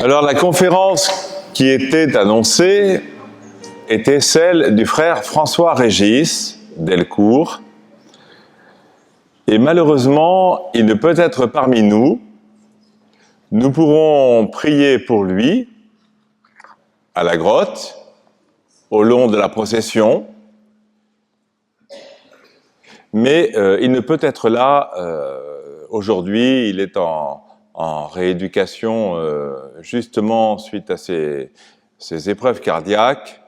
Alors la conférence qui était annoncée était celle du frère François Régis Delcourt. Et malheureusement, il ne peut être parmi nous. Nous pourrons prier pour lui à la grotte, au long de la procession, mais il ne peut être là aujourd'hui. Il est en rééducation justement suite à ses épreuves cardiaques,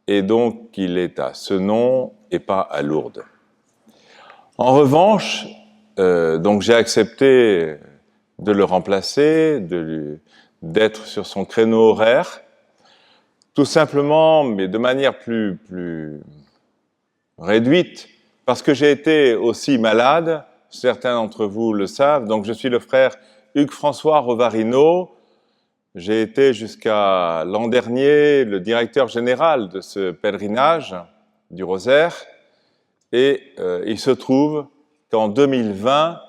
et donc il est à Senon et pas à Lourdes. En revanche, donc j'ai accepté de le remplacer, d'être sur son créneau horaire, tout simplement, mais de manière plus réduite, parce que j'ai été aussi malade, certains d'entre vous le savent. Donc je suis le frère Hugues-François Rovarino. J'ai été jusqu'à l'an dernier le directeur général de ce pèlerinage du Rosaire, et il se trouve qu'en 2020,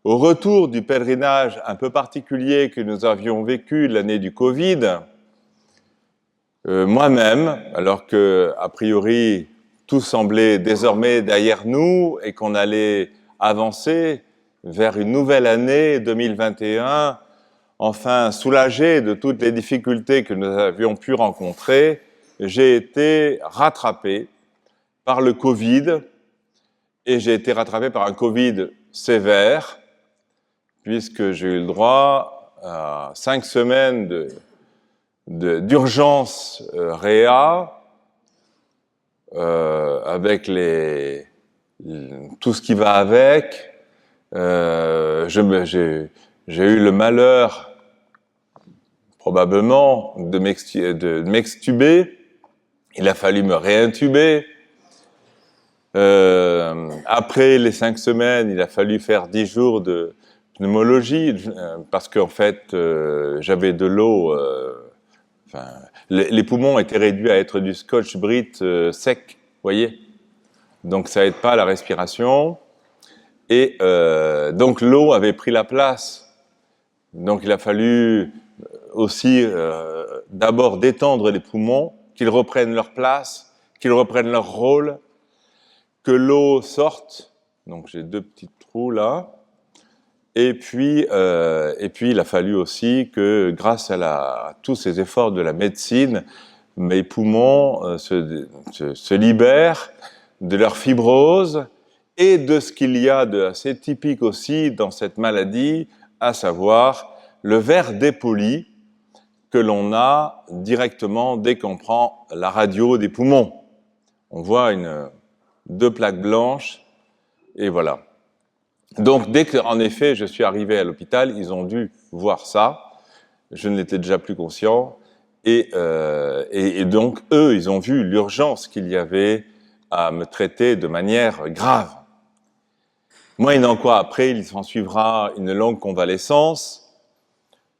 au retour du pèlerinage un peu particulier que nous avions vécu l'année du Covid, moi-même, alors que, a priori, tout semblait désormais derrière nous et qu'on allait avancer vers une nouvelle année 2021, enfin soulagé de toutes les difficultés que nous avions pu rencontrer, j'ai été rattrapé par le Covid, et j'ai été rattrapé par un Covid sévère, puisque j'ai eu le droit à 5 semaines d'urgence réa, avec tout ce qui va avec. J'ai eu le malheur, probablement, de m'extuber. Il a fallu me réintuber. Après les 5 semaines, il a fallu faire 10 jours de pneumologie, parce qu'en fait, j'avais de l'eau. Les poumons étaient réduits à être du scotch-brite sec, voyez. Donc ça aide pas à la respiration. Et donc l'eau avait pris la place. Donc il a fallu aussi d'abord détendre les poumons, qu'ils reprennent leur place, qu'ils reprennent leur rôle, que l'eau sorte. Donc j'ai 2 petits trous là. Et puis il a fallu aussi que, grâce à tous ces efforts de la médecine, mes poumons se libèrent de leur fibrose et de ce qu'il y a d'assez typique aussi dans cette maladie, à savoir le verre dépoli que l'on a directement dès qu'on prend la radio des poumons. On voit 2 plaques blanches, et voilà. Donc, dès qu'en effet je suis arrivé à l'hôpital, ils ont dû voir ça. Je n'étais déjà plus conscient. Et donc, eux, ils ont vu l'urgence qu'il y avait à me traiter de manière grave. Moyennant quoi, après, il s'en suivra une longue convalescence.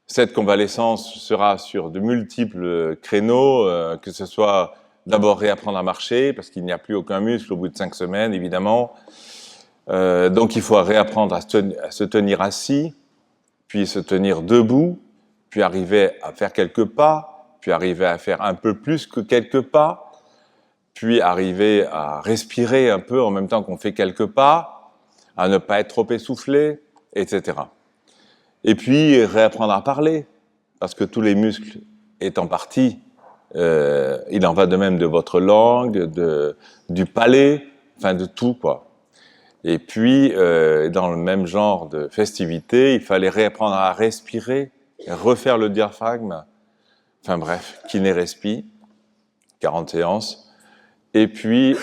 Cette convalescence sera sur de multiples créneaux, que ce soit d'abord réapprendre à marcher, parce qu'il n'y a plus aucun muscle au bout de 5 semaines, évidemment. Donc il faut réapprendre à se tenir assis, puis se tenir debout, puis arriver à faire quelques pas, puis arriver à faire un peu plus que quelques pas, puis arriver à respirer un peu en même temps qu'on fait quelques pas, à ne pas être trop essoufflé, etc. Et puis réapprendre à parler, parce que tous les muscles étant partis, il en va de même de votre langue, du palais, enfin de tout, quoi. Et puis, dans le même genre de festivité, il fallait réapprendre à respirer, refaire le diaphragme, enfin bref, kiné-respi, 40 séances. Et puis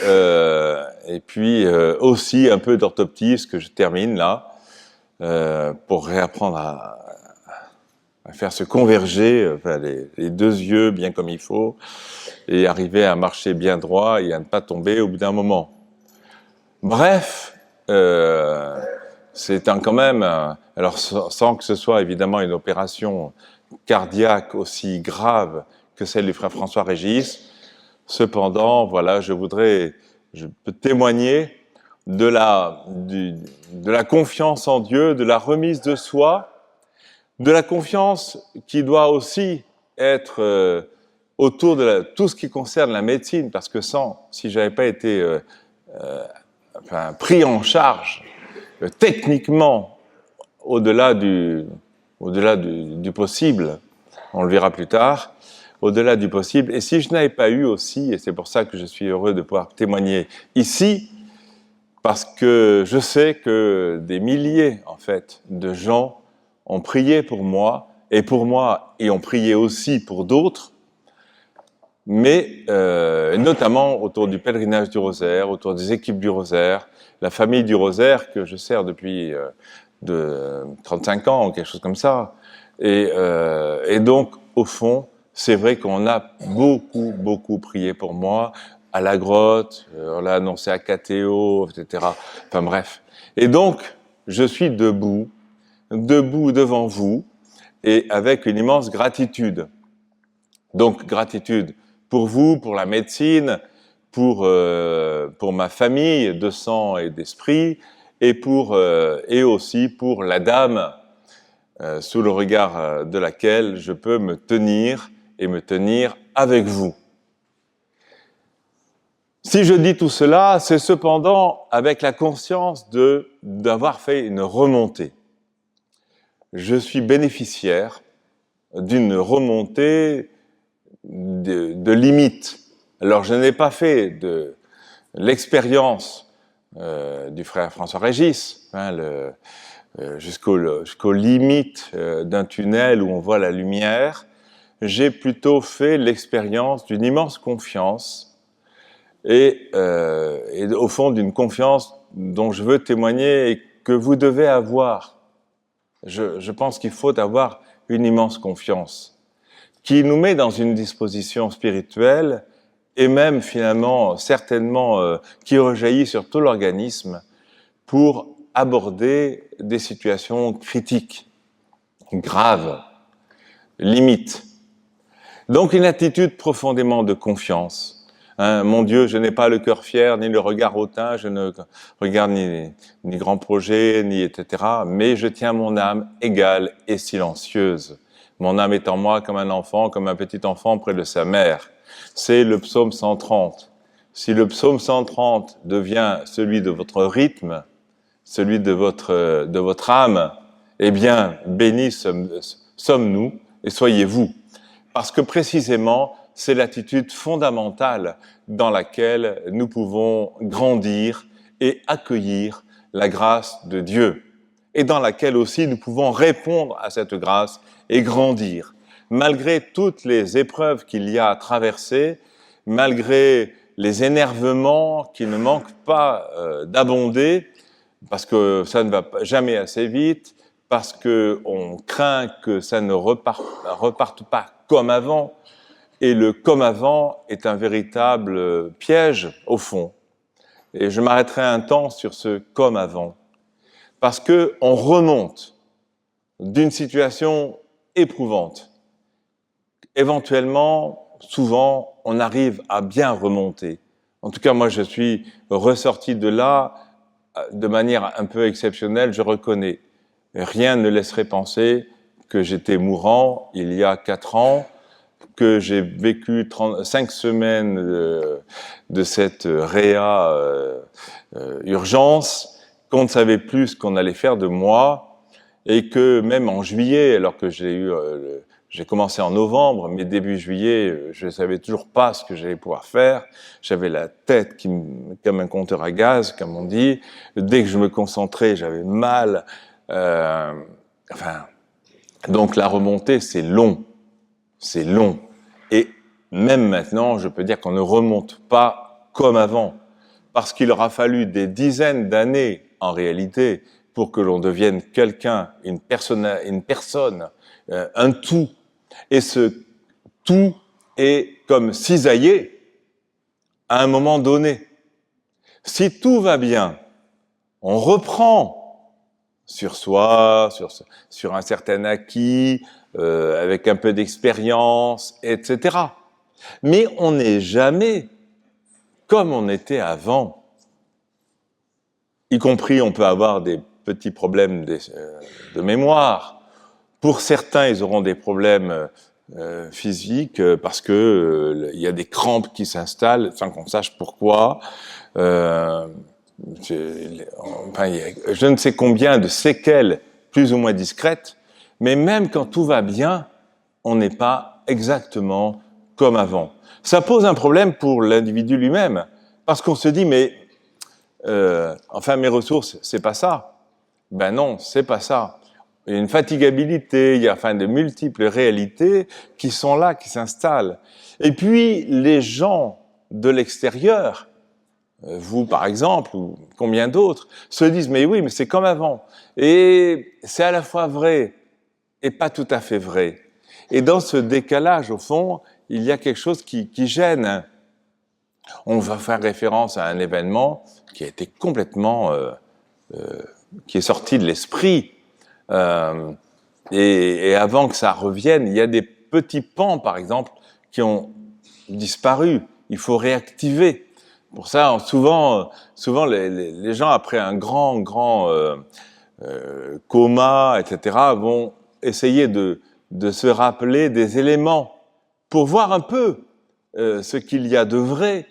aussi un peu d'orthoptie, ce que je termine là, pour réapprendre à faire se converger les 2 yeux bien comme il faut, et arriver à marcher bien droit et à ne pas tomber au bout d'un moment. Bref, c'est quand même, alors sans que ce soit évidemment une opération cardiaque aussi grave que celle du frère François Régis, cependant, voilà, je peux témoigner de la confiance en Dieu, de la remise de soi, De la confiance qui doit aussi être autour de tout ce qui concerne la médecine, parce que si j'avais pas été pris en charge techniquement au-delà du possible, on le verra plus tard, au-delà du possible, et si je n'avais pas eu aussi, et c'est pour ça que je suis heureux de pouvoir témoigner ici, parce que je sais que des milliers, en fait, de gens ont prié pour moi, et ont prié aussi pour d'autres, mais notamment autour du pèlerinage du Rosaire, autour des équipes du Rosaire, la famille du Rosaire que je sers depuis de 35 ans ou quelque chose comme ça. Et donc, au fond, c'est vrai qu'on a beaucoup prié pour moi, à la grotte, on l'a annoncé à KTO, etc. Enfin bref. Et donc, je suis debout devant vous, et avec une immense gratitude. Donc, gratitude pour vous, pour la médecine, pour ma famille de sang et d'esprit, et aussi pour la dame sous le regard de laquelle je peux me tenir avec vous. Si je dis tout cela, c'est cependant avec la conscience d'avoir fait une remontée. Je suis bénéficiaire d'une remontée de limites. Alors, je n'ai pas fait de l'expérience du frère François Régis, jusqu'aux limites d'un tunnel où on voit la lumière. J'ai plutôt fait l'expérience d'une immense confiance et au fond d'une confiance dont je veux témoigner et que vous devez avoir. Je pense qu'il faut avoir une immense confiance qui nous met dans une disposition spirituelle et même finalement, certainement, qui rejaillit sur tout l'organisme pour aborder des situations critiques, graves, limites. Donc une attitude profondément de confiance. Mon Dieu, je n'ai pas le cœur fier, ni le regard hautain, je ne regarde ni grands projets, ni etc. Mais je tiens mon âme égale et silencieuse. Mon âme est en moi comme un enfant, comme un petit enfant près de sa mère. C'est le psaume 130. Si le psaume 130 devient celui de votre rythme, celui de votre âme, eh bien, bénis sommes-nous et soyez-vous. Parce que précisément, c'est l'attitude fondamentale dans laquelle nous pouvons grandir et accueillir la grâce de Dieu, et dans laquelle aussi nous pouvons répondre à cette grâce et grandir. Malgré toutes les épreuves qu'il y a à traverser, malgré les énervements qui ne manquent pas d'abonder, parce que ça ne va jamais assez vite, parce qu'on craint que ça ne reparte pas comme avant, et le comme avant est un véritable piège au fond. Et je m'arrêterai un temps sur ce comme avant, parce que on remonte d'une situation éprouvante. Éventuellement, souvent, on arrive à bien remonter. En tout cas, moi, je suis ressorti de là de manière un peu exceptionnelle, je reconnais. Rien ne laisserait penser que j'étais mourant il y a 4 ans, que j'ai vécu 5 semaines de cette réa urgence, qu'on ne savait plus ce qu'on allait faire de moi, et que même en juillet, alors que j'ai commencé en novembre, mais début juillet, je ne savais toujours pas ce que j'allais pouvoir faire. J'avais la tête comme un compteur à gaz, comme on dit. Dès que je me concentrais, j'avais mal. Donc la remontée, c'est long. C'est long. Et même maintenant, je peux dire qu'on ne remonte pas comme avant. Parce qu'il aura fallu des dizaines d'années, en réalité, pour que l'on devienne quelqu'un, une personne, un tout. Et ce tout est comme cisaillé à un moment donné. Si tout va bien, on reprend sur soi, sur un certain acquis, avec un peu d'expérience, etc. Mais on n'est jamais comme on était avant. Y compris, on peut avoir des petits problèmes de mémoire, Pour certains, ils auront des problèmes physiques parce que il y a des crampes qui s'installent sans qu'on sache pourquoi. Enfin, il y a je ne sais combien de séquelles plus ou moins discrètes, mais même quand tout va bien, on n'est pas exactement comme avant. Ça pose un problème pour l'individu lui-même, parce qu'on se dit, mais enfin, mes ressources, c'est pas ça. Ben non, c'est pas ça. Il y a une fatigabilité, il y a enfin de multiples réalités qui sont là, qui s'installent. Et puis, les gens de l'extérieur, vous par exemple, ou combien d'autres, se disent, mais oui, mais c'est comme avant. Et c'est à la fois vrai et pas tout à fait vrai. Et dans ce décalage, au fond, il y a quelque chose qui gêne. On va faire référence à un événement qui a été complètement, qui est sorti de l'esprit. Et avant que ça revienne, il y a des petits pans, par exemple, qui ont disparu. Il faut réactiver. Pour ça, souvent les gens, après un grand coma, etc., vont essayer de se rappeler des éléments pour voir un peu ce qu'il y a de vrai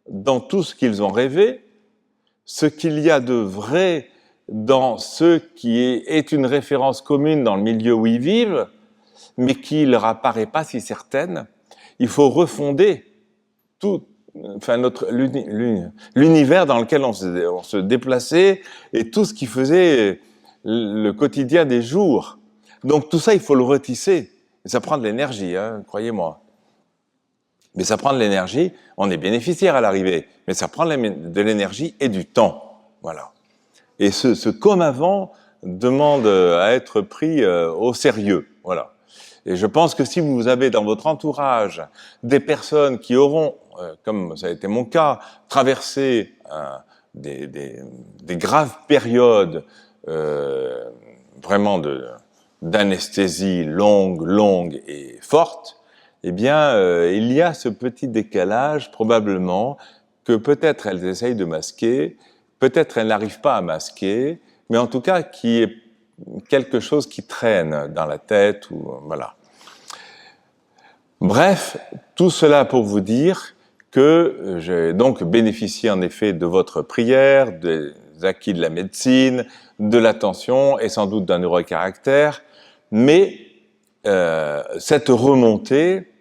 dans tout ce qu'ils ont rêvé, ce qu'il y a de vrai dans ce qui est une référence commune dans le milieu où ils vivent, mais qui leur apparaît pas si certaine. Il faut refonder tout, enfin l'univers dans lequel on se déplaçait et tout ce qui faisait le quotidien des jours. Donc tout ça, il faut le retisser. Et ça prend de l'énergie, hein, croyez-moi. Mais ça prend de l'énergie. On est bénéficiaire à l'arrivée, mais ça prend de l'énergie et du temps. Voilà. Et ce comme avant demande à être pris au sérieux. Voilà. Et je pense que si vous avez dans votre entourage des personnes qui auront, comme ça a été mon cas, traversé des graves périodes vraiment d'anesthésie longue et forte, eh bien, il y a ce petit décalage probablement que peut-être elles essayent de masquer, peut-être elles n'arrivent pas à masquer, mais en tout cas qui est quelque chose qui traîne dans la tête ou voilà. Bref, tout cela pour vous dire que j'ai donc bénéficié en effet de votre prière, des acquis de la médecine, de l'attention et sans doute d'un heureux caractère, mais cette remontée,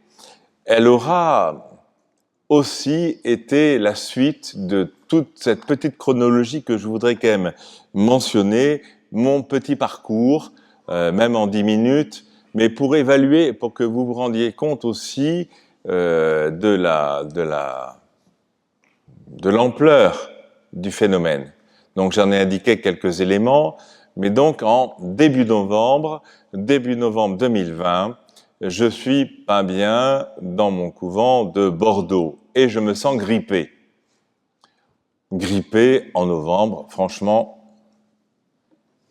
elle aura aussi été la suite de toute cette petite chronologie que je voudrais quand même mentionner, mon petit parcours, même en 10 minutes, mais pour évaluer, pour que vous vous rendiez compte aussi de l'ampleur du phénomène. Donc j'en ai indiqué quelques éléments, mais donc en début novembre 2020, je suis pas bien dans mon couvent de Bordeaux et je me sens grippé. Grippé en novembre, franchement,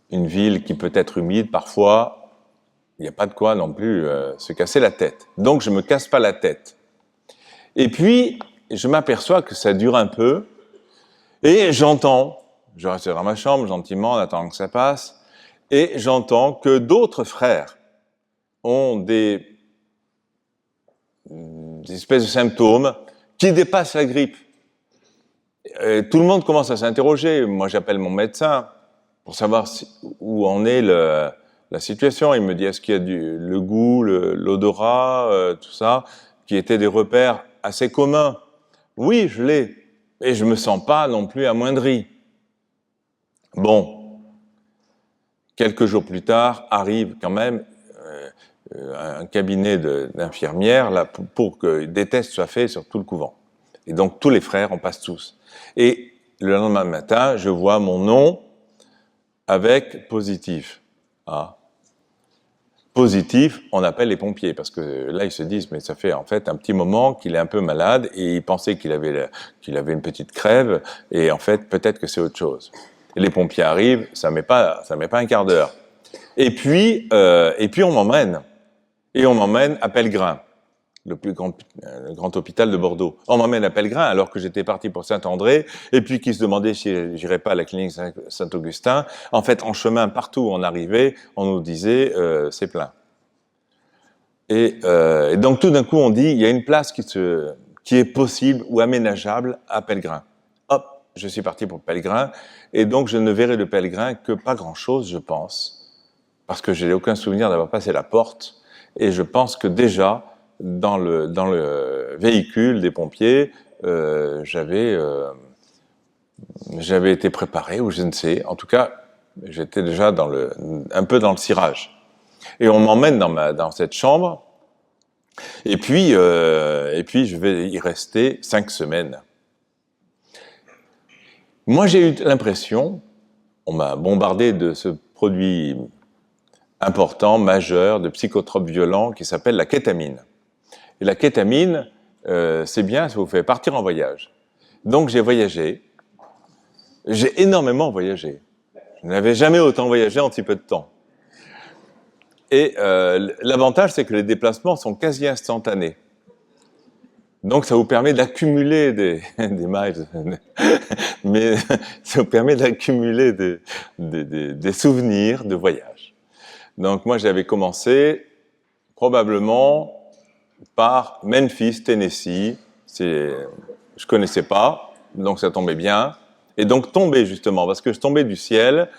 une ville qui peut être humide parfois, il n'y a pas de quoi non plus se casser la tête. Donc je me casse pas la tête. Et puis, je m'aperçois que ça dure un peu et j'entends, je reste dans ma chambre gentiment en attendant que ça passe, et j'entends que d'autres frères ont des espèces de symptômes qui dépassent la grippe. Et tout le monde commence à s'interroger. Moi, j'appelle mon médecin pour savoir où en est la situation. Il me dit, est-ce qu'il y a le goût, l'odorat, tout ça, qui étaient des repères assez communs. Oui, je l'ai. Et je me sens pas non plus amoindri. Bon. Quelques jours plus tard, arrive quand même un cabinet d'infirmières là, pour que des tests soient faits sur tout le couvent. Et donc, tous les frères, on passe tous. Et le lendemain matin, je vois mon nom avec positif. Ah. Positif, on appelle les pompiers, parce que là, ils se disent, mais ça fait en fait un petit moment qu'il est un peu malade, et il pensait qu'il avait une petite crève, et en fait, peut-être que c'est autre chose. Et les pompiers arrivent, ça met pas un quart d'heure. Et puis on m'emmène à Pellegrin. le grand hôpital de Bordeaux. On m'emmène à Pellegrin alors que j'étais parti pour Saint-André, et puis qui se demandait si j'irais pas à la clinique Saint-Augustin. En fait, en chemin, partout où on arrivait, on nous disait c'est plein. Et donc tout d'un coup, on dit il y a une place qui est possible ou aménageable à Pellegrin. Hop, je suis parti pour Pellegrin, et donc je ne verrai de Pellegrin que pas grand-chose, je pense, parce que je n'ai aucun souvenir d'avoir passé la porte, et je pense que déjà, dans le véhicule des pompiers, j'avais été préparé, ou je ne sais, en tout cas, j'étais déjà un peu dans le cirage. Et on m'emmène dans cette chambre, et puis je vais y rester 5 semaines. Moi, j'ai eu l'impression, on m'a bombardé de ce produit important, majeur, de psychotrope violent qui s'appelle la kétamine. Et la kétamine, c'est bien, ça vous fait partir en voyage. Donc j'ai voyagé, j'ai énormément voyagé. Je n'avais jamais autant voyagé en si peu de temps. Et l'avantage, c'est que les déplacements sont quasi instantanés. Donc ça vous permet d'accumuler des miles, mais ça vous permet d'accumuler des souvenirs de voyage. Donc moi j'avais commencé probablement par Memphis, Tennessee. Je connaissais pas, donc ça tombait bien. Et donc tombé justement, parce que je tombais du ciel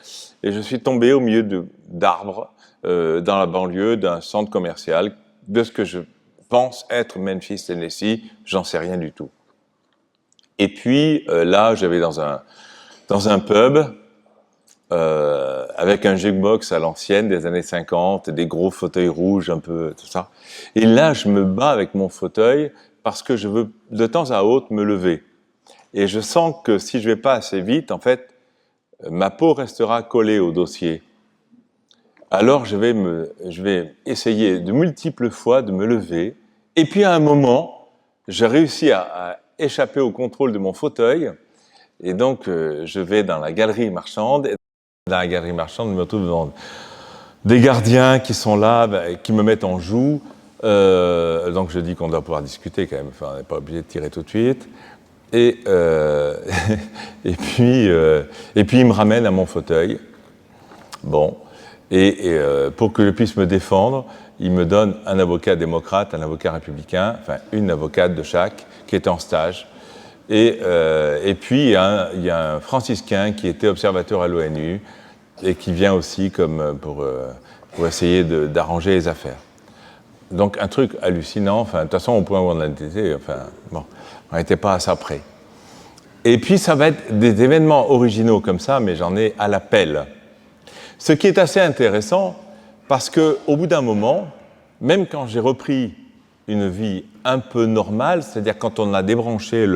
et je suis tombé au milieu d'arbres dans la banlieue d'un centre commercial, de ce que je pense être Memphis, Tennessee, j'en sais rien du tout. Et puis là, j'avais dans un pub avec un jukebox à l'ancienne des années 50, des gros fauteuils rouges, un peu tout ça. Et là, je me bats avec mon fauteuil parce que je veux de temps à autre me lever. Et je sens que si je vais pas assez vite, en fait, ma peau restera collée au dossier. Alors je vais essayer de multiples fois de me lever, et puis à un moment, j'ai réussi à échapper au contrôle de mon fauteuil, et donc je vais dans la galerie marchande, et dans la galerie marchande, je me retrouve devant des gardiens qui sont là, qui me mettent en joue, donc je dis qu'on doit pouvoir discuter quand même, enfin, on n'est pas obligé de tirer tout de suite, et puis il me ramène à mon fauteuil, bon. Et pour que je puisse me défendre, il me donne un avocat démocrate, un avocat républicain, enfin une avocate de chaque, qui était en stage. Et puis il y a un franciscain qui était observateur à l'ONU et qui vient aussi comme pour essayer d'arranger les affaires. Donc un truc hallucinant. Enfin de toute façon au point où on en était, enfin bon, on n'était pas à ça près. Et puis ça va être des événements originaux comme ça, mais j'en ai à la pelle. Ce qui est assez intéressant, parce qu'au bout d'un moment, même quand j'ai repris une vie un peu normale, c'est-à-dire quand on a débranché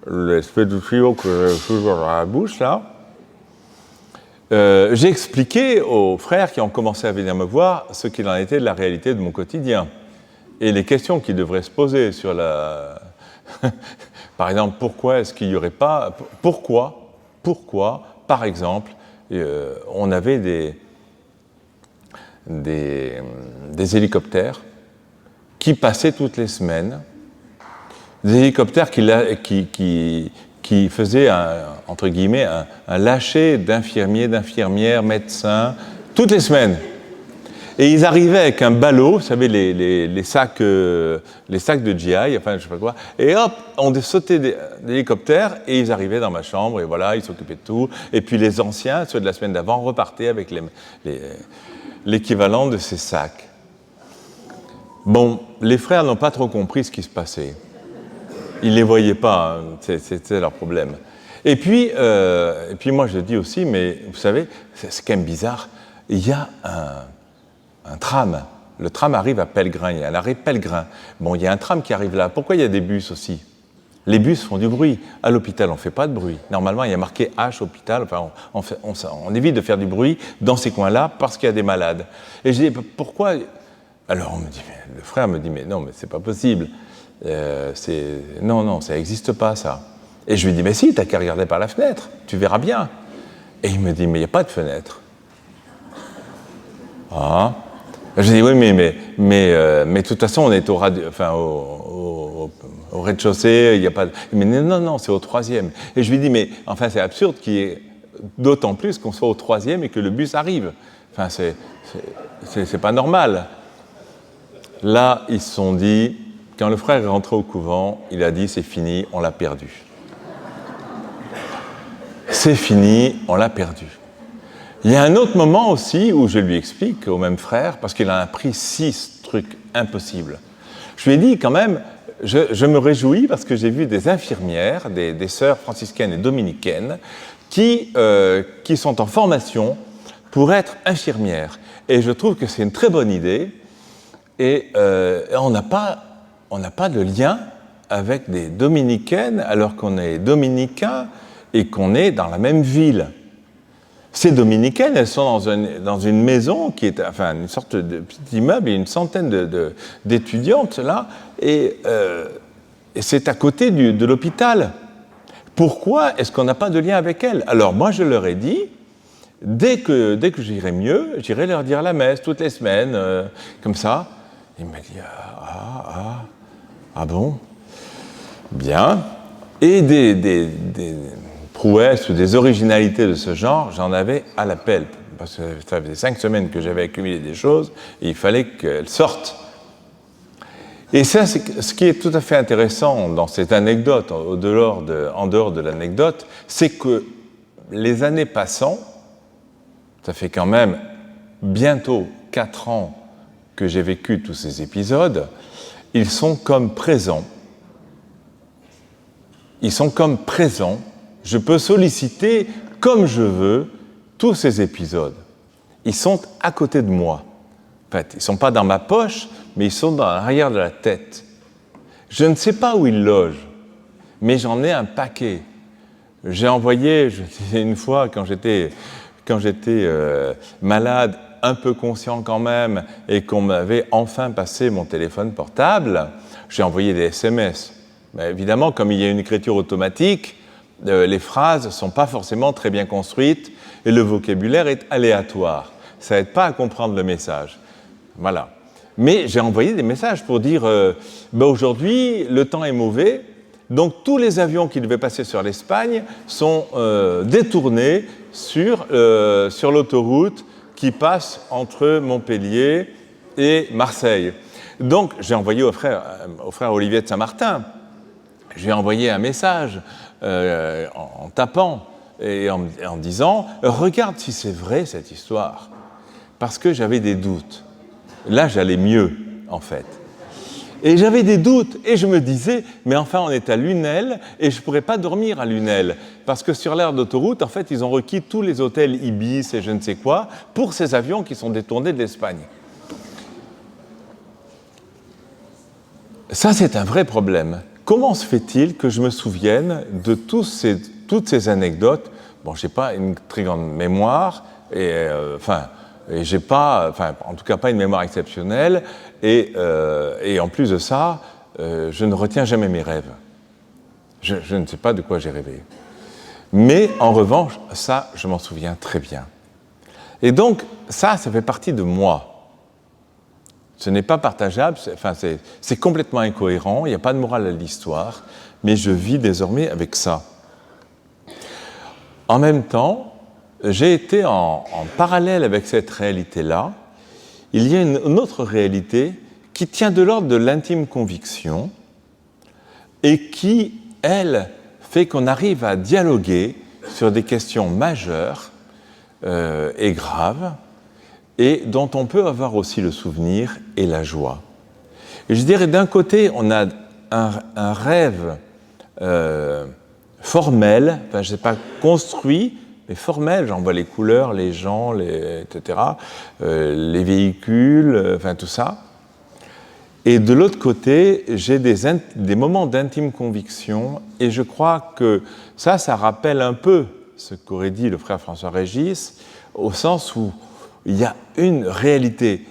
l'espèce de tuyau que j'ai toujours dans la bouche, là, j'ai expliqué aux frères qui ont commencé à venir me voir ce qu'il en était de la réalité de mon quotidien. Et les questions qui devraient se poser sur la... Par exemple, pourquoi est-ce qu'il n'y aurait pas... Pourquoi, par exemple, on avait des hélicoptères qui passaient toutes les semaines, des hélicoptères qui faisaient, entre guillemets, un lâcher d'infirmiers, d'infirmières, médecins, toutes les semaines. Et ils arrivaient avec un ballot, vous savez, les sacs de GI, enfin je sais pas quoi, et hop, on sautait des hélicoptères et ils arrivaient dans ma chambre et voilà, ils s'occupaient de tout. Et puis les anciens, ceux de la semaine d'avant, repartaient avec l'équivalent de ces sacs. Bon, les frères n'ont pas trop compris ce qui se passait. Ils les voyaient pas, hein, c'était leur problème. Et puis moi je dis aussi, mais vous savez, c'est quand même bizarre, il y a un tram. Le tram arrive à Pellegrin, il y a l'arrêt Pellegrin. Bon, il y a un tram qui arrive là. Pourquoi il y a des bus aussi ? Les bus font du bruit. À l'hôpital, on ne fait pas de bruit. Normalement, il y a marqué H, hôpital. Enfin, on évite de faire du bruit dans ces coins-là parce qu'il y a des malades. Et je dis, pourquoi ? Alors, le frère me dit, mais non, mais c'est pas possible. Non, ça n'existe pas, ça. Et je lui dis, mais si, t'as qu'à regarder par la fenêtre, tu verras bien. Et il me dit, mais il n'y a pas de fenêtre. Ah. Je dis oui, mais de toute façon, on est au rez-de-chaussée, il n'y a pas. Mais non, c'est au 3e. Et je lui dis mais enfin c'est absurde qu'il y ait d'autant plus qu'on soit au 3e et que le bus arrive. Enfin c'est pas normal. Là, ils se sont dit, quand le frère est rentré au couvent, il a dit c'est fini, on l'a perdu. C'est fini, on l'a perdu. Il y a un autre moment aussi où je lui explique au même frère, parce qu'il en a pris 6 trucs impossibles. Je lui ai dit quand même, je me réjouis parce que j'ai vu des infirmières, des sœurs franciscaines et dominicaines, qui sont en formation pour être infirmières. Et je trouve que c'est une très bonne idée. Et on n'a pas de lien avec des dominicaines alors qu'on est dominicains et qu'on est dans la même ville. Ces dominicaines, elles sont dans une maison qui est, enfin, une sorte de petit immeuble, il y a une centaine d'étudiantes là, et c'est à côté de l'hôpital. Pourquoi est-ce qu'on n'a pas de lien avec elles? Alors moi, je leur ai dit, dès que j'irai mieux, j'irai leur dire la messe toutes les semaines, comme ça. Il m'a dit ah bon, bien. Et des prouesses ou des originalités de ce genre, j'en avais à l'appel. Parce que ça faisait 5 semaines que j'avais accumulé des choses et il fallait qu'elles sortent. Et ça, c'est ce qui est tout à fait intéressant dans cette anecdote, en dehors de l'anecdote, c'est que les années passant, ça fait quand même bientôt 4 ans que j'ai vécu tous ces épisodes, ils sont comme présents. Ils sont comme présents. Je peux solliciter comme je veux tous ces épisodes. Ils sont à côté de moi. En fait, ils ne sont pas dans ma poche, mais ils sont dans l'arrière de la tête. Je ne sais pas où ils logent, mais j'en ai un paquet. J'ai envoyé, je disais une fois, quand j'étais malade, un peu conscient quand même, et qu'on m'avait enfin passé mon téléphone portable, j'ai envoyé des SMS. Mais évidemment, comme il y a une écriture automatique, les phrases ne sont pas forcément très bien construites et le vocabulaire est aléatoire. Ça n'aide pas à comprendre le message. Voilà. Mais j'ai envoyé des messages pour dire aujourd'hui, le temps est mauvais, donc tous les avions qui devaient passer sur l'Espagne sont détournés sur l'autoroute qui passe entre Montpellier et Marseille. Donc j'ai envoyé au frère Olivier de Saint-Martin, j'ai envoyé un message en tapant et en disant « Regarde si c'est vrai cette histoire », parce que j'avais des doutes. Là, j'allais mieux, en fait. Et j'avais des doutes, et je me disais « Mais enfin, on est à Lunel, et je ne pourrais pas dormir à Lunel, parce que sur l'aire d'autoroute, en fait, ils ont requis tous les hôtels Ibis et je ne sais quoi pour ces avions qui sont détournés de l'Espagne. » Ça, c'est un vrai problème. Comment se fait-il que je me souvienne de toutes ces anecdotes? Bon, je n'ai pas une très grande mémoire, et j'ai pas, en tout cas pas une mémoire exceptionnelle, et en plus de ça, je ne retiens jamais mes rêves. Je ne sais pas de quoi j'ai rêvé. Mais en revanche, ça, je m'en souviens très bien. Et donc, ça fait partie de moi. Ce n'est pas partageable, c'est complètement incohérent, il n'y a pas de morale à l'histoire, mais je vis désormais avec ça. En même temps, j'ai été en parallèle avec cette réalité-là. Il y a une autre réalité qui tient de l'ordre de l'intime conviction et qui, elle, fait qu'on arrive à dialoguer sur des questions majeures et graves, et dont on peut avoir aussi le souvenir et la joie. Et je dirais, d'un côté, on a un rêve formel, je ne sais pas, construit, mais formel, j'en vois les couleurs, les gens, etc., les véhicules, tout ça. Et de l'autre côté, j'ai des moments d'intime conviction, et je crois que ça rappelle un peu ce qu'aurait dit le frère François Régis, au sens où il y a une réalité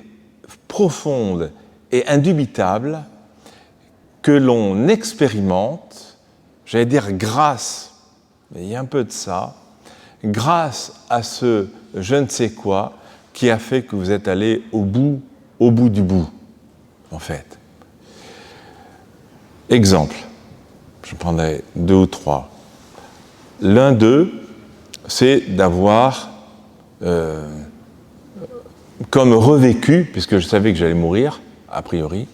profonde et indubitable que l'on expérimente, j'allais dire grâce, mais il y a un peu de ça, grâce à ce je ne sais quoi qui a fait que vous êtes allé au bout au bout du bout, en fait. Exemple, je prendrai 2 ou 3. L'un d'eux, c'est d'avoir comme revécu, puisque je savais que j'allais mourir, a priori.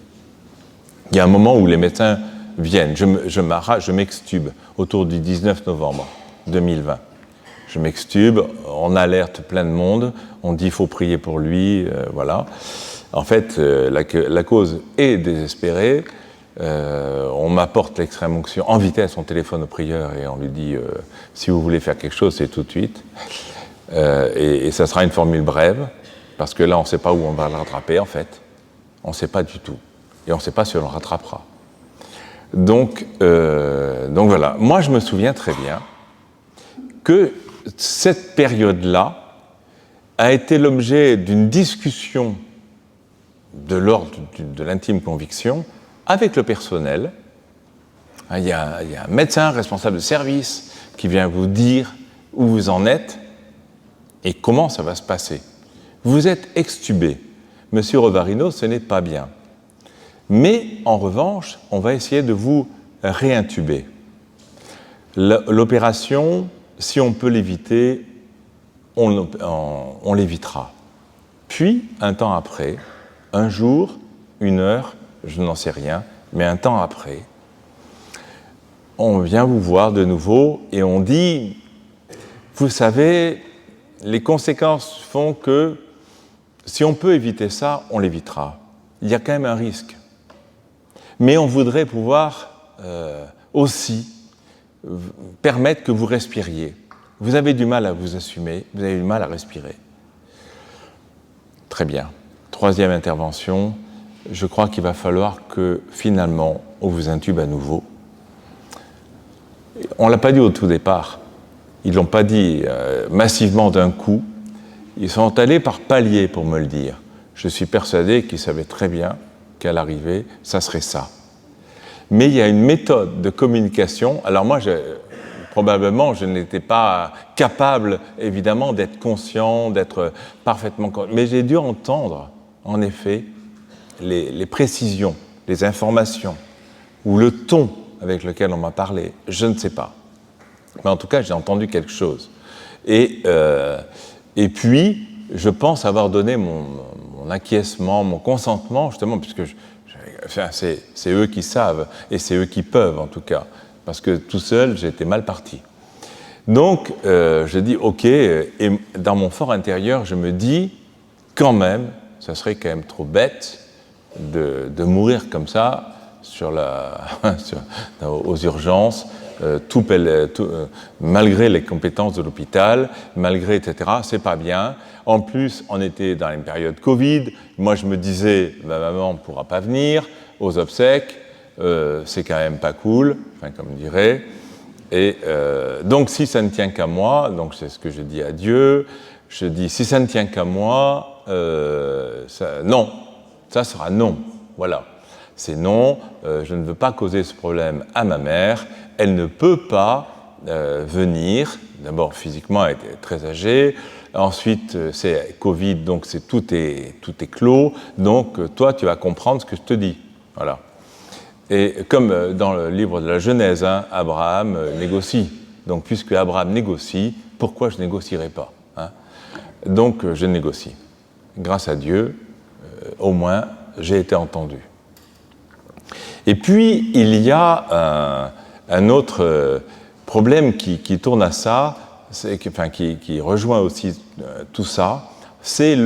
Il y a un moment où les médecins viennent, je m'extube autour du 19 novembre 2020. Je m'extube, on alerte plein de monde, on dit il faut prier pour lui, voilà. En fait, la cause est désespérée. On m'apporte l'extrême onction en vitesse, on téléphone au prieur et on lui dit si vous voulez faire quelque chose, c'est tout de suite. Et ça sera une formule brève, parce que là, on ne sait pas où on va le rattraper, en fait. On ne sait pas du tout. Et on ne sait pas si on le rattrapera. Donc voilà. Moi, je me souviens très bien que cette période-là a été l'objet d'une discussion de l'ordre de l'intime conviction avec le personnel. Il y a un médecin responsable de service qui vient vous dire où vous en êtes et comment ça va se passer. Vous êtes extubé. Monsieur Rovarino, ce n'est pas bien. Mais, en revanche, on va essayer de vous réintuber. L'opération, si on peut l'éviter, on l'évitera. Puis, un temps après, un jour, une heure, je n'en sais rien, mais un temps après, on vient vous voir de nouveau et on dit, vous savez, les conséquences font que si on peut éviter ça, on l'évitera. Il y a quand même un risque. Mais on voudrait pouvoir aussi permettre que vous respiriez. Vous avez du mal à vous assumer, vous avez du mal à respirer. Très bien. Troisième intervention, je crois qu'il va falloir que finalement, on vous intube à nouveau. On ne l'a pas dit au tout départ. Ils ne l'ont pas dit massivement d'un coup. Ils sont allés par paliers pour me le dire. Je suis persuadé qu'ils savaient très bien qu'à l'arrivée, ça serait ça. Mais il y a une méthode de communication. Alors moi, probablement, je n'étais pas capable, évidemment, d'être conscient, d'être parfaitement conscient. Mais j'ai dû entendre, en effet, les précisions, les informations, ou le ton avec lequel on m'a parlé. Je ne sais pas. Mais en tout cas, j'ai entendu quelque chose. Et puis, je pense avoir donné mon acquiescement, mon consentement, justement, puisque c'est eux qui savent, et c'est eux qui peuvent, en tout cas, parce que tout seul, j'étais mal parti. Donc, je dis, OK, et dans mon fort intérieur, je me dis, quand même, ça serait quand même trop bête de mourir comme ça, aux urgences, malgré les compétences de l'hôpital, malgré, etc., c'est pas bien. En plus, on était dans une période Covid. Moi, je me disais, ma maman ne pourra pas venir aux obsèques. C'est quand même pas cool, enfin, comme on dirait. Et donc, si ça ne tient qu'à moi, donc c'est ce que je dis à Dieu, je dis, si ça ne tient qu'à moi, non, ça sera non. Voilà. C'est non, je ne veux pas causer ce problème à ma mère. Elle ne peut pas venir. D'abord, physiquement, elle était très âgée. Ensuite, c'est Covid, donc tout est clos. Donc, toi, tu vas comprendre ce que je te dis. Voilà. Et comme dans le livre de la Genèse, Abraham négocie. Donc, puisque Abraham négocie, pourquoi je ne négocierai pas, Donc, je négocie. Grâce à Dieu, au moins, j'ai été entendu. Et puis, il y a un autre problème qui tourne à ça, qui rejoint aussi tout ça, c'est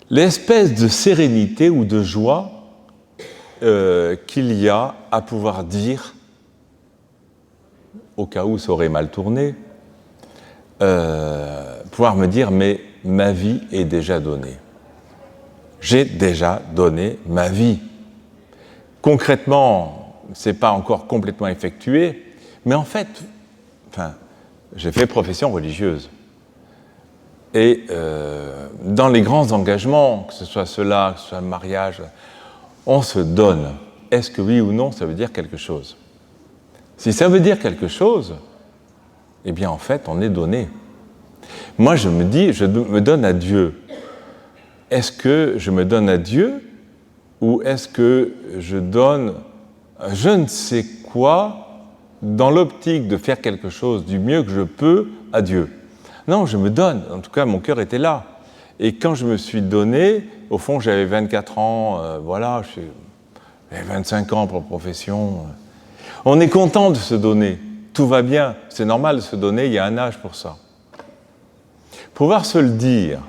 l'espèce de sérénité ou de joie qu'il y a à pouvoir dire, au cas où ça aurait mal tourné, pouvoir me dire, mais ma vie est déjà donnée. J'ai déjà donné ma vie. Concrètement, ce n'est pas encore complètement effectué, mais en fait, j'ai fait profession religieuse. Et dans les grands engagements, que ce soit cela, que ce soit le mariage, on se donne. Est-ce que oui ou non, ça veut dire quelque chose? Si ça veut dire quelque chose, eh bien en fait, on est donné. Moi, je me dis, je me donne à Dieu. est-ce que je me donne à Dieu ou est-ce que je donne je ne sais quoi dans l'optique de faire quelque chose du mieux que je peux à Dieu? Non, je me donne. En tout cas, mon cœur était là. Et quand je me suis donné, au fond, j'avais 24 ans, j'avais 25 ans pour profession. On est content de se donner. Tout va bien. C'est normal de se donner, il y a un âge pour ça. Pouvoir se le dire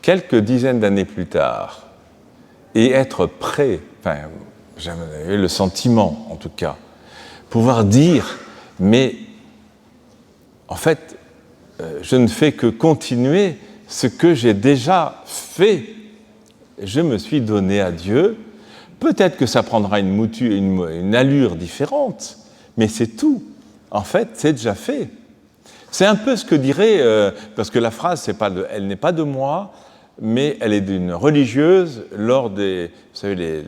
quelques dizaines d'années plus tard et être prêt, enfin, j'avais le sentiment en tout cas, pouvoir dire, mais en fait, je ne fais que continuer ce que j'ai déjà fait. Je me suis donné à Dieu. Peut-être que ça prendra une allure différente, mais c'est tout. En fait, c'est déjà fait. C'est un peu ce que dirait, parce que la phrase, elle n'est pas de moi, mais elle est d'une religieuse lors des, vous savez,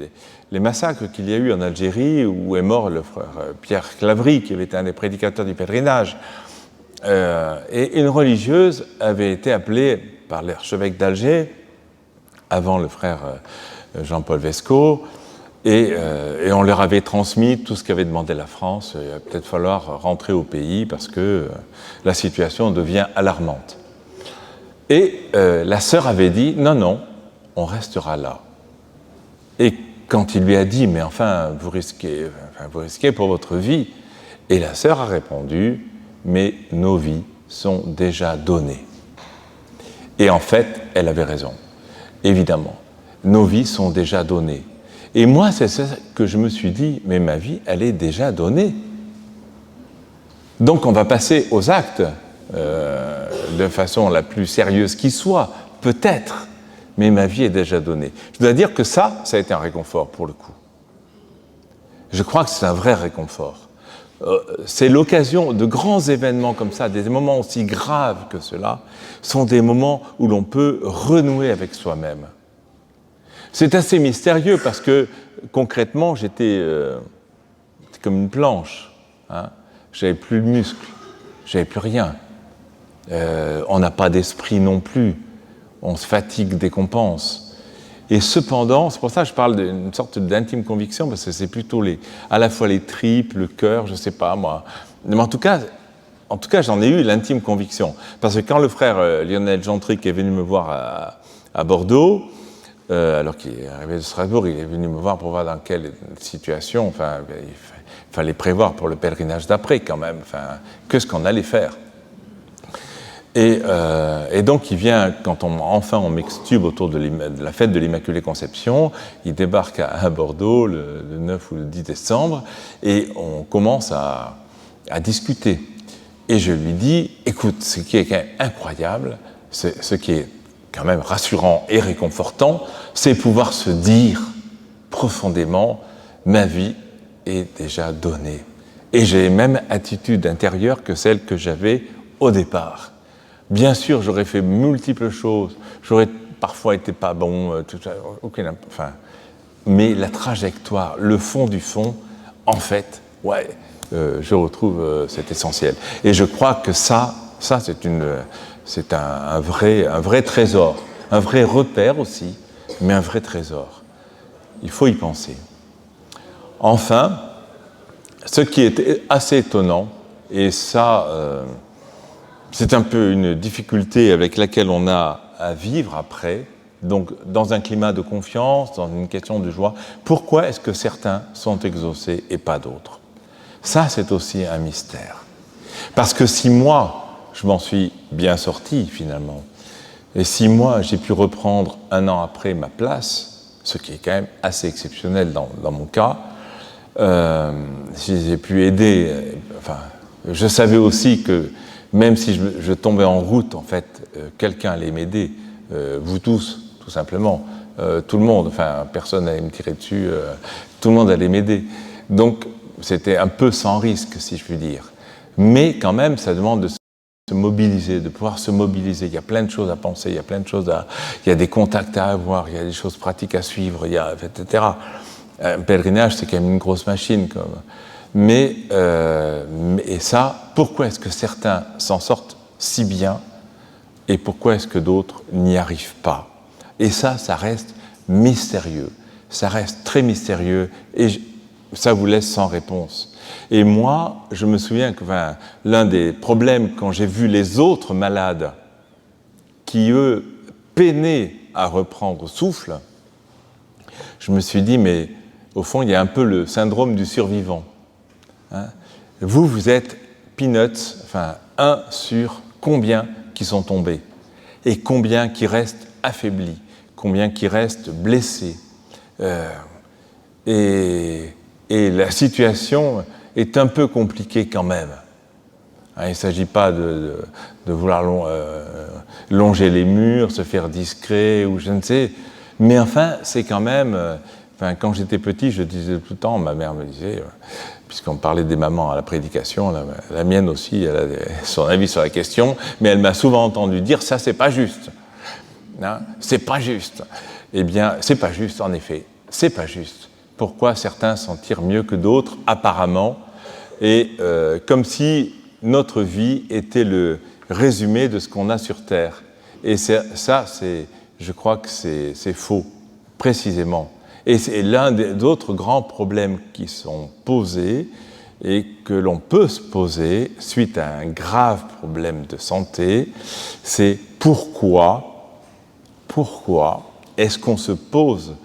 les massacres qu'il y a eu en Algérie, où est mort le frère Pierre Claverie, qui avait été un des prédicateurs du pèlerinage. Et une religieuse avait été appelée par l'archevêque d'Alger, avant le frère Jean-Paul Vesco, et on leur avait transmis tout ce qu'avait demandé la France. Il va peut-être falloir rentrer au pays parce que la situation devient alarmante. Et la sœur avait dit « Non, on restera là ». Et quand il lui a dit « Mais enfin, vous risquez pour votre vie », et la sœur a répondu « Mais nos vies sont déjà données ». Et en fait, elle avait raison. Évidemment, nos vies sont déjà données. Et moi, c'est ça que je me suis dit, mais ma vie, elle est déjà donnée. Donc on va passer aux actes de façon la plus sérieuse qui soit, peut-être, mais ma vie est déjà donnée. Je dois dire que ça a été un réconfort pour le coup. Je crois que c'est un vrai réconfort. C'est l'occasion de grands événements comme ça, des moments aussi graves que cela, sont des moments où l'on peut renouer avec soi-même. C'est assez mystérieux parce que, concrètement, j'étais comme une planche. Hein. J'avais plus de muscles, j'avais plus rien. On n'a pas d'esprit non plus. On se fatigue dès qu'on pense. Et cependant, c'est pour ça que je parle d'une sorte d'intime conviction, parce que c'est plutôt à la fois les tripes, le cœur, je ne sais pas moi. Mais en tout cas, j'en ai eu l'intime conviction. Parce que quand le frère Lionel Gentric est venu me voir à Bordeaux, alors qu'il est arrivé de Strasbourg, il est venu me voir pour voir dans quelle situation, enfin, il fallait prévoir pour le pèlerinage d'après quand même, enfin, qu'est-ce qu'on allait faire. Et donc il vient, quand on m'extube autour de la fête de l'Immaculée Conception, il débarque à Bordeaux le 9 ou le 10 décembre, et on commence à discuter. Et je lui dis, écoute, ce qui est quand même incroyable, ce qui est quand même rassurant et réconfortant, c'est pouvoir se dire profondément, ma vie est déjà donnée. Et j'ai la même attitude intérieure que celle que j'avais au départ. Bien sûr, j'aurais fait multiples choses, j'aurais parfois été pas bon, mais la trajectoire, le fond du fond, en fait, je retrouve c'est essentiel. Et je crois que ça c'est un vrai trésor, un vrai repère aussi, mais un vrai trésor. Il faut y penser. Enfin, ce qui est assez étonnant, et ça, c'est un peu une difficulté avec laquelle on a à vivre après, donc dans un climat de confiance, dans une question de joie, pourquoi est-ce que certains sont exaucés et pas d'autres? Ça, c'est aussi un mystère. Parce que si moi, je m'en suis bien sorti finalement, et si moi, j'ai pu reprendre 1 an après ma place, ce qui est quand même assez exceptionnel dans mon cas, si j'ai pu aider, je savais aussi que même si je tombais en route, en fait, quelqu'un allait m'aider, vous tous, tout simplement, tout le monde, personne n'allait me tirer dessus, tout le monde allait m'aider. Donc, c'était un peu sans risque, si je puis dire. Mais quand même, ça demande de se mobiliser, de pouvoir se mobiliser. Il y a plein de choses à penser, il y a plein de choses il y a des contacts à avoir, il y a des choses pratiques à suivre, etc. Un pèlerinage, c'est quand même une grosse machine. Et ça, pourquoi est-ce que certains s'en sortent si bien et pourquoi est-ce que d'autres n'y arrivent pas? Et ça reste mystérieux. Ça reste très mystérieux et ça vous laisse sans réponse. Et moi, je me souviens que l'un des problèmes, quand j'ai vu les autres malades qui, eux, peinaient à reprendre souffle, je me suis dit, mais au fond, il y a un peu le syndrome du survivant. Hein? Vous êtes peanuts, 1 sur combien qui sont tombés et combien qui restent affaiblis, combien qui restent blessés. Et la situation est un peu compliquée quand même. Il ne s'agit pas de vouloir longer les murs, se faire discret ou je ne sais. Mais enfin, c'est quand même... quand j'étais petit, je disais tout le temps, ma mère me disait, puisqu'on parlait des mamans à la prédication, la mienne aussi, elle a son avis sur la question, mais elle m'a souvent entendu dire, ça c'est pas juste. Hein, c'est pas juste. Eh bien, c'est pas juste, en effet. C'est pas juste. Pourquoi certains s'en tirent mieux que d'autres, apparemment, et comme si notre vie était le résumé de ce qu'on a sur Terre. Et je crois que c'est faux, précisément. Et c'est l'un des autres grands problèmes qui sont posés et que l'on peut se poser suite à un grave problème de santé, c'est pourquoi est-ce qu'on se pose,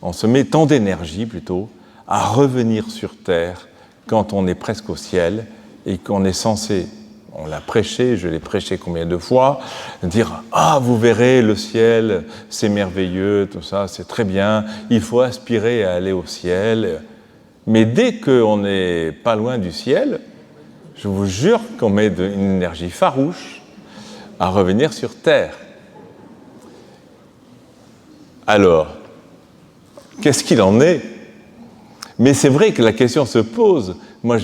on se met tant d'énergie plutôt à revenir sur Terre quand on est presque au ciel et qu'on est censé, on l'a prêché, je l'ai prêché combien de fois, dire « Ah, vous verrez, le ciel, c'est merveilleux, tout ça, c'est très bien, il faut aspirer à aller au ciel. » Mais dès qu'on n'est pas loin du ciel, je vous jure qu'on met une énergie farouche à revenir sur Terre. Alors, qu'est-ce qu'il en est ? Mais c'est vrai que la question se pose. Moi,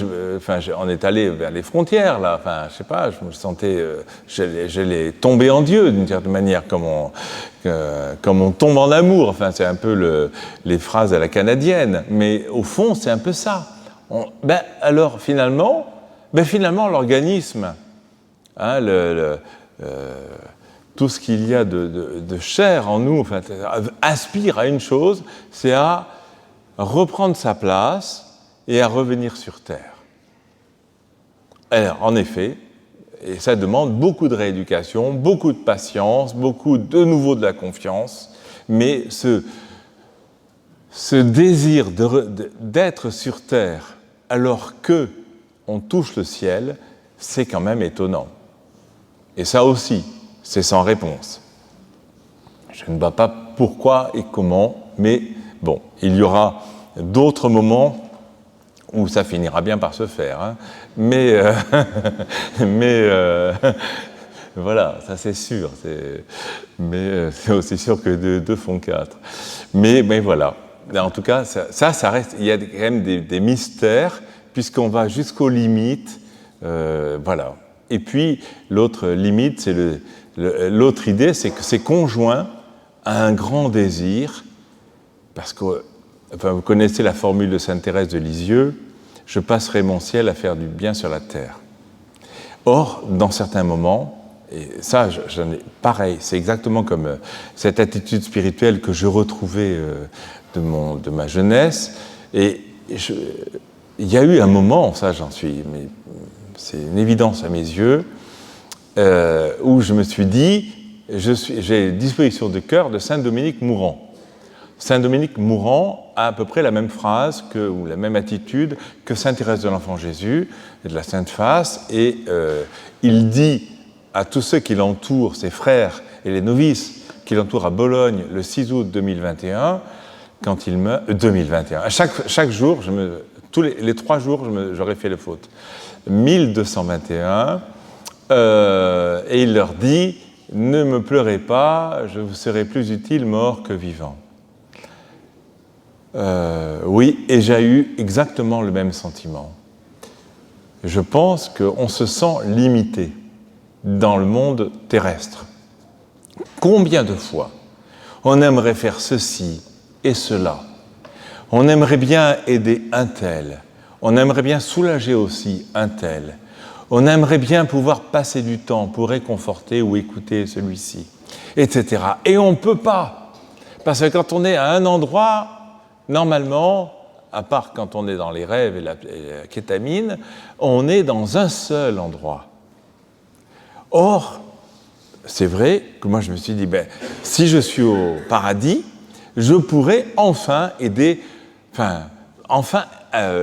on est allé vers les frontières, là. Je sais pas, je me sentais... j'allais tomber en Dieu, d'une certaine manière, comme on tombe en amour. C'est un peu les phrases à la canadienne. Mais au fond, c'est un peu ça. Alors, finalement, l'organisme, hein, tout ce qu'il y a de chair en nous, aspire à une chose, c'est à reprendre sa place et à revenir sur Terre. Alors, en effet, et ça demande beaucoup de rééducation, beaucoup de patience, beaucoup de nouveau de la confiance, mais ce désir d'être sur Terre alors qu'on touche le ciel, c'est quand même étonnant. Et ça aussi, c'est sans réponse. Je ne vois pas pourquoi et comment, mais bon, il y aura d'autres moments où ça finira bien par se faire. Hein. Mais voilà, ça c'est sûr. Mais c'est aussi sûr que 2 font 4. Mais voilà. En tout cas, ça reste. Il y a quand même des mystères, puisqu'on va jusqu'aux limites. Voilà. Et puis, l'autre limite, c'est l'autre idée, c'est que c'est conjoint à un grand désir, parce que vous connaissez la formule de sainte Thérèse de Lisieux, « Je passerai mon ciel à faire du bien sur la terre ». Or, dans certains moments, et ça, j'en ai pareil, c'est exactement comme cette attitude spirituelle que je retrouvais de ma jeunesse, et il y a eu un moment, ça j'en suis, mais c'est une évidence à mes yeux, où je me suis dit, j'ai disposition de cœur de saint Dominique Mourant. Saint Dominique Mourant a à peu près la même phrase ou la même attitude que sainte Thérèse de l'Enfant Jésus, de la Sainte Face, et il dit à tous ceux qui l'entourent, ses frères et les novices qui l'entourent à Bologne le 6 août 2021, quand il meurt, 2021, à chaque jour, tous les 3 jours, j'aurais fait le faute. 1221, et il leur dit « Ne me pleurez pas, je vous serai plus utile mort que vivant ». Oui, et j'ai eu exactement le même sentiment. Je pense qu'on se sent limité dans le monde terrestre. Combien de fois on aimerait faire ceci et cela, on aimerait bien aider un tel, on aimerait bien soulager aussi un tel, on aimerait bien pouvoir passer du temps pour réconforter ou écouter celui-ci, etc. Et on ne peut pas. Parce que quand on est à un endroit, normalement, à part quand on est dans les rêves et la kétamine, on est dans un seul endroit. Or, c'est vrai que moi je me suis dit, si je suis au paradis, je pourrais enfin aider,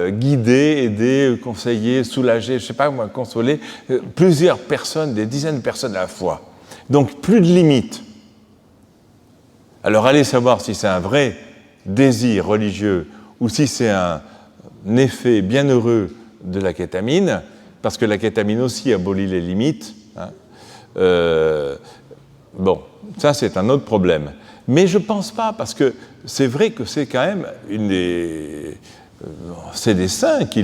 guider, aider, conseiller, soulager, je ne sais pas moi, consoler plusieurs personnes, des dizaines de personnes à la fois. Donc plus de limites. Alors allez savoir si c'est un vrai désir religieux ou si c'est un effet bienheureux de la kétamine, parce que la kétamine aussi abolit les limites. Ça c'est un autre problème. Mais je ne pense pas, parce que c'est vrai que c'est quand même c'est des saints qui,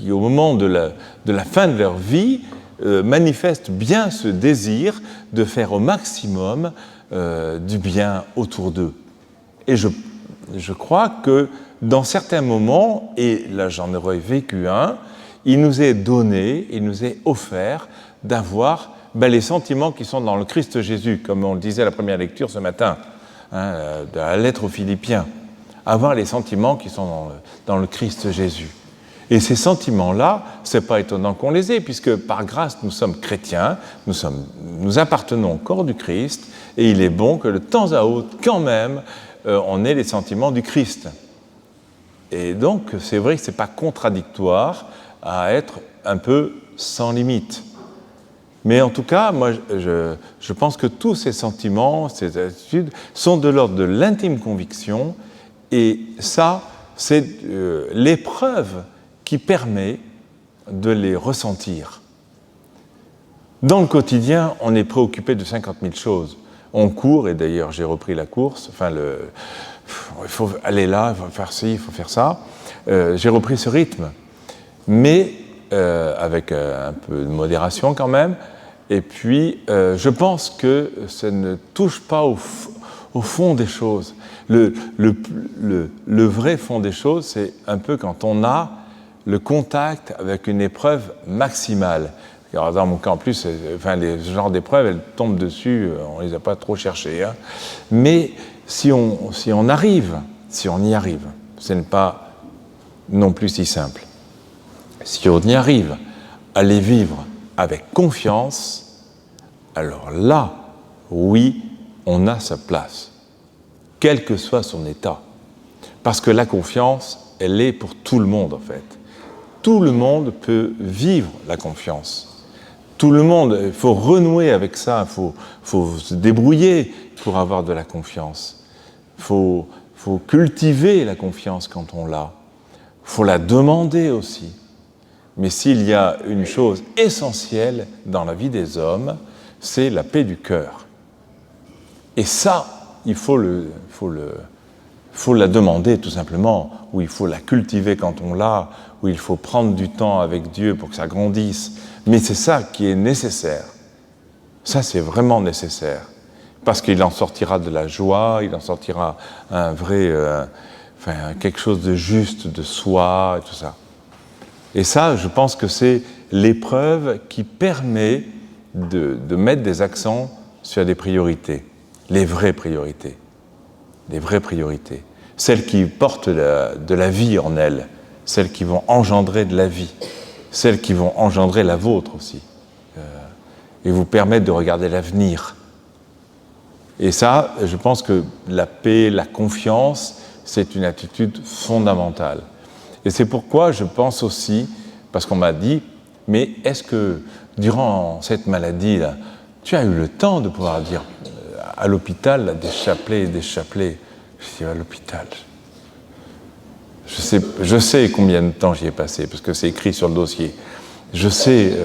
au moment de la fin de leur vie, manifestent bien ce désir de faire au maximum du bien autour d'eux. Et je crois que dans certains moments, et là j'en aurais vécu un, il nous est donné, il nous est offert d'avoir les sentiments qui sont dans le Christ Jésus, comme on le disait à la première lecture ce matin, de la lettre aux Philippiens, avoir les sentiments qui sont dans le Christ Jésus. Et ces sentiments-là, ce n'est pas étonnant qu'on les ait, puisque par grâce, nous sommes chrétiens, nous appartenons au corps du Christ, et il est bon que de temps à autre, quand même, on ait les sentiments du Christ. Et donc, c'est vrai que ce n'est pas contradictoire à être un peu sans limite. Mais en tout cas, moi, je pense que tous ces sentiments, ces attitudes, sont de l'ordre de l'intime conviction, et ça, c'est l'épreuve qui permet de les ressentir. Dans le quotidien, on est préoccupé de 50 000 choses. On court, et d'ailleurs j'ai repris la course, il faut aller là, il faut faire ci, il faut faire ça. J'ai repris ce rythme, mais avec un peu de modération quand même. Et puis, je pense que ça ne touche pas au fond des choses. Le vrai fond des choses, c'est un peu quand on a le contact avec une épreuve maximale. Alors dans mon cas, en plus, les genres d'épreuves, elles tombent dessus, on ne les a pas trop cherchées. Hein. Mais si on y arrive, ce n'est pas non plus si simple. Si on y arrive à les vivre avec confiance, alors là, oui, on a sa place, quel que soit son état. Parce que la confiance, elle est pour tout le monde, en fait. Tout le monde peut vivre la confiance. Tout le monde, il faut renouer avec ça, il faut se débrouiller pour avoir de la confiance. Il faut cultiver la confiance quand on l'a. Il faut la demander aussi. Mais s'il y a une chose essentielle dans la vie des hommes, c'est la paix du cœur. Et ça, il faut la demander tout simplement, ou il faut la cultiver quand on l'a, ou il faut prendre du temps avec Dieu pour que ça grandisse. Mais c'est ça qui est nécessaire. Ça, c'est vraiment nécessaire. Parce qu'il en sortira de la joie, il en sortira un vrai, quelque chose de juste de soi, et tout ça. Et ça, je pense que c'est l'épreuve qui permet de mettre des accents sur des priorités, les vraies priorités, celles qui portent de la vie en elles, celles qui vont engendrer de la vie, celles qui vont engendrer la vôtre aussi, et vous permettre de regarder l'avenir. Et ça, je pense que la paix, la confiance, c'est une attitude fondamentale. Et c'est pourquoi je pense aussi, parce qu'on m'a dit, mais est-ce que durant cette maladie-là, tu as eu le temps de pouvoir dire à l'hôpital, là, des chapelets et des chapelets? Je dis à l'hôpital. Je sais combien de temps j'y ai passé, parce que c'est écrit sur le dossier. Je sais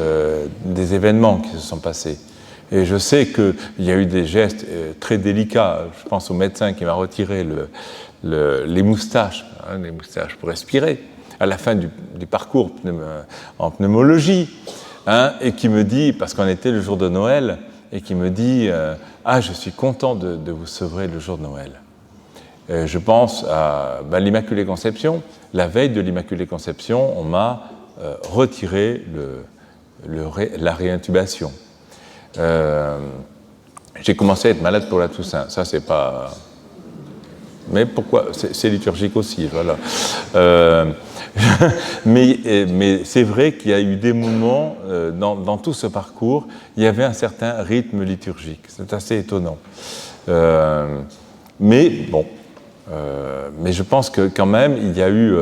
des événements qui se sont passés. Et je sais qu'il y a eu des gestes très délicats. Je pense au médecin qui m'a retiré les moustaches pour respirer, à la fin du parcours en pneumologie, et qui me dit, parce qu'on était le jour de Noël, et qui me dit je suis content de vous sevrer le jour de Noël. Je pense à l'Immaculée Conception. La veille de l'Immaculée Conception, on m'a retiré la réintubation. J'ai commencé à être malade pour la Toussaint. Ça, c'est pas Mais pourquoi? C'est liturgique aussi, voilà. Mais c'est vrai qu'il y a eu des moments, dans tout ce parcours, il y avait un certain rythme liturgique. C'est assez étonnant. Mais bon, mais je pense que quand même, il y a eu,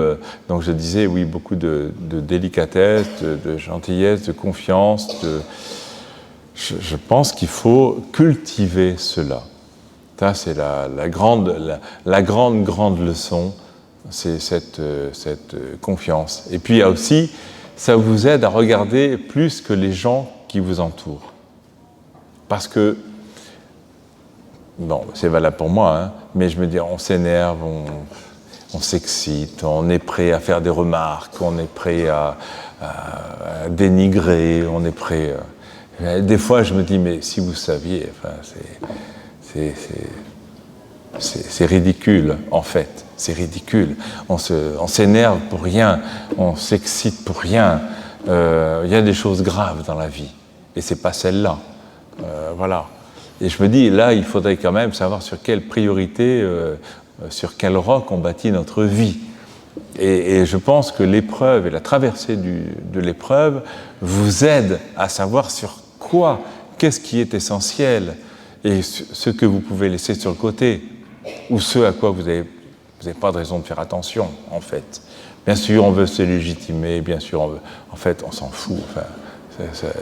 donc je disais, oui, beaucoup de délicatesse, de gentillesse, de confiance. Je pense qu'il faut cultiver cela. Ça, c'est la grande leçon, c'est cette confiance. Et puis, il y a aussi, ça vous aide à regarder plus que les gens qui vous entourent. Parce que, bon, c'est valable pour moi, hein, mais je me dis, on s'énerve, on s'excite, on est prêt à faire des remarques, on est prêt à dénigrer, on est prêt... Des fois, je me dis, mais si vous saviez, enfin, c'est ridicule, en fait. C'est ridicule. On s'énerve pour rien, on s'excite pour rien. Il y a des choses graves dans la vie, et c'est pas celle-là. Voilà. Et je me dis, là, il faudrait quand même savoir sur quelle priorité, sur quel roc on bâtit notre vie. Et je pense que l'épreuve et la traversée de l'épreuve vous aident à savoir sur quoi, qu'est-ce qui est essentiel, et ce que vous pouvez laisser sur le côté, ou ce à quoi vous n'avez pas de raison de faire attention, en fait. Bien sûr, on veut se légitimer, bien sûr, en fait, on s'en fout. Enfin,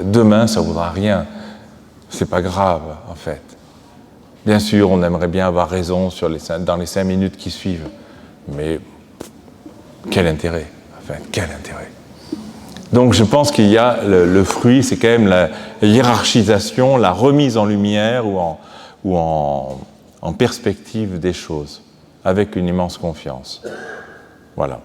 demain, ça ne vaudra rien. C'est pas grave, en fait. Bien sûr, on aimerait bien avoir raison dans les 5 minutes qui suivent, mais quel intérêt? Enfin, quel intérêt? Donc je pense qu'il y a le fruit, c'est quand même la hiérarchisation, la remise en lumière ou en perspective des choses, avec une immense confiance. Voilà.